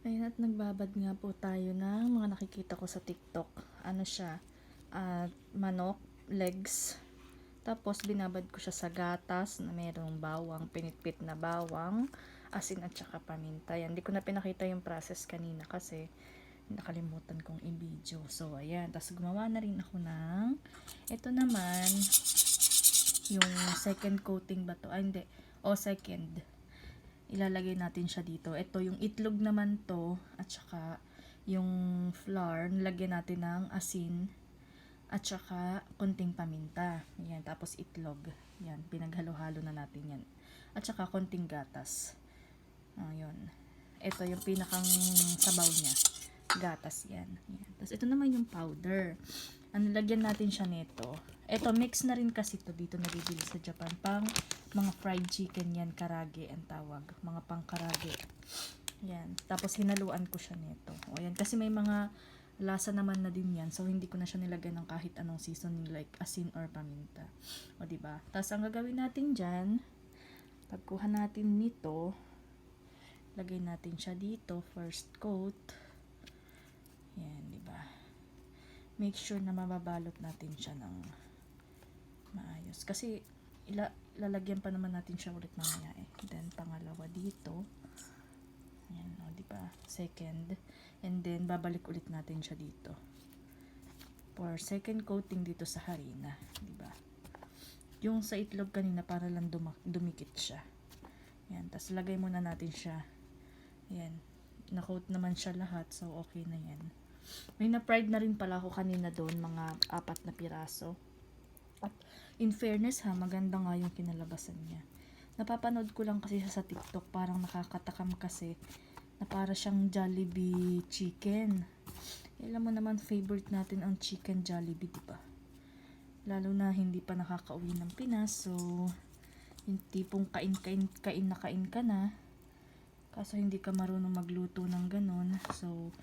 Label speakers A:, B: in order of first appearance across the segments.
A: Ayun, at nagbabad nga po tayo ng mga nakikita ko sa TikTok. Ano siya? Manok, legs. Tapos binabad ko siya sa gatas na mayroong bawang, pinitpit na bawang, asin at saka paminta. Yan, hindi ko na pinakita yung process kanina kasi nakalimutan kong i-video. So, ayan. Tapos gumawa na rin ako ng, ito naman, yung second coating ba to? Hindi. O, second. Ilalagay natin siya dito. Ito, yung itlog naman to, at saka yung flour, nilagyan natin ng asin, at saka konting paminta. Yan, tapos itlog. Yan, pinaghalo-halo na natin yan. At saka konting gatas. Ayun. Ito yung pinakang sabaw niya. Gatas yan. Yan. Tapos ito naman yung powder. Lagyan natin siya nito. Ito, mix na rin kasi to dito nabibili sa Japan. Pang mga fried chicken yan, karage ang tawag. Mga pang karage. Yan. Tapos hinaluan ko siya nito. O yan, kasi may mga lasa naman na din yan. So, hindi ko na siya nilagyan ng kahit anong seasoning like asin or paminta. O, diba? Tapos, ang gagawin natin dyan, pagkuha natin nito, lagay natin siya dito, first coat. Yan, diba? Make sure na mababalot natin siya ng maayos. Kasi, lalagyan pa naman natin siya ulit mamaya eh. Then, pangalawa dito. Yan, o, diba? Second. And then, babalik ulit natin siya dito. For second coating dito sa harina. Diba? Yung sa itlog kanina, para lang dumikit siya. Yan. Tapos, lagay muna natin siya. Yan. Na-coat naman siya lahat. So, okay na yan. May na-fried na rin pala ako kanina doon. Mga 4 na piraso. At, in fairness ha, maganda nga yung kinalabasan niya. Napapanood ko lang kasi siya sa TikTok. Parang nakakatakam kasi na para siyang Jollibee chicken. Alam mo naman, favorite natin ang chicken Jollibee, diba? Lalo na hindi pa nakakauwi ng Pinas. So, yung tipong kain ka na. Kaso hindi ka marunong magluto ng ganun. So,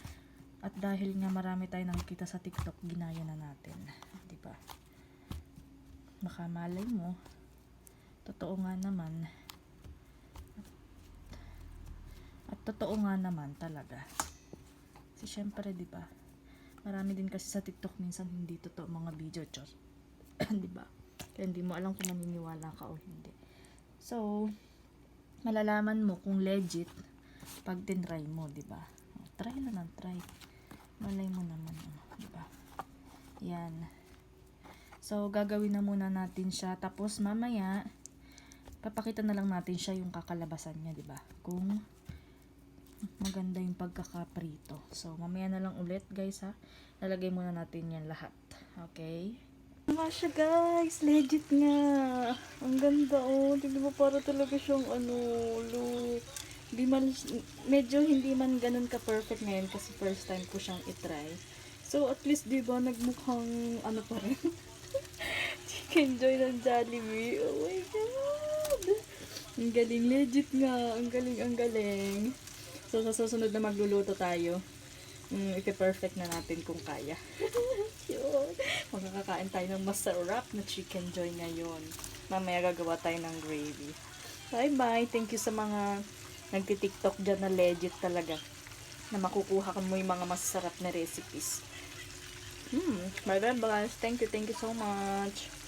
A: at dahil nga marami tayo nakikita sa TikTok, ginaya na natin. Diba? Baka malay mo, totoo nga naman. At totoo nga naman talaga. Kasi syempre, diba? Marami din kasi sa TikTok minsan hindi totoo mga video, chos. Diba? Kaya hindi mo alam kung maniniwala ka o hindi. So, malalaman mo kung legit pag tinry mo, diba? Try na lang, try. Malay mo naman, diba? Yan. So, gagawin na muna natin siya. Tapos, mamaya, papakita na lang natin siya yung kakalabasan niya, diba? Kung maganda yung pagkakaprito. So, mamaya na lang ulit, guys, ha? Lalagay muna natin yan lahat. Okay? Nga siya, guys. Legit nga. Ang ganda, oh. Tignan mo, para talaga siyang, look. Medyo hindi man ganun ka-perfect ngayon kasi first time ko siyang itry. So, at least, diba, nagmukhang, pa rin. Chicken Joy ng Jollibee. Oh my God! Ang galing, legit nga. Ang galing. So, sa susunod na magluluto tayo, iti-perfect na natin kung kaya. Yun. Makakakain tayo ng masarap na Chicken Joy ngayon. Mamaya gagawa tayo ng gravy. Bye-bye. Thank you sa mga nagti-TikTok dyan na legit talaga. Na makukuha mo yung mga masarap na recipes. Bye-bye guys. Thank you so much.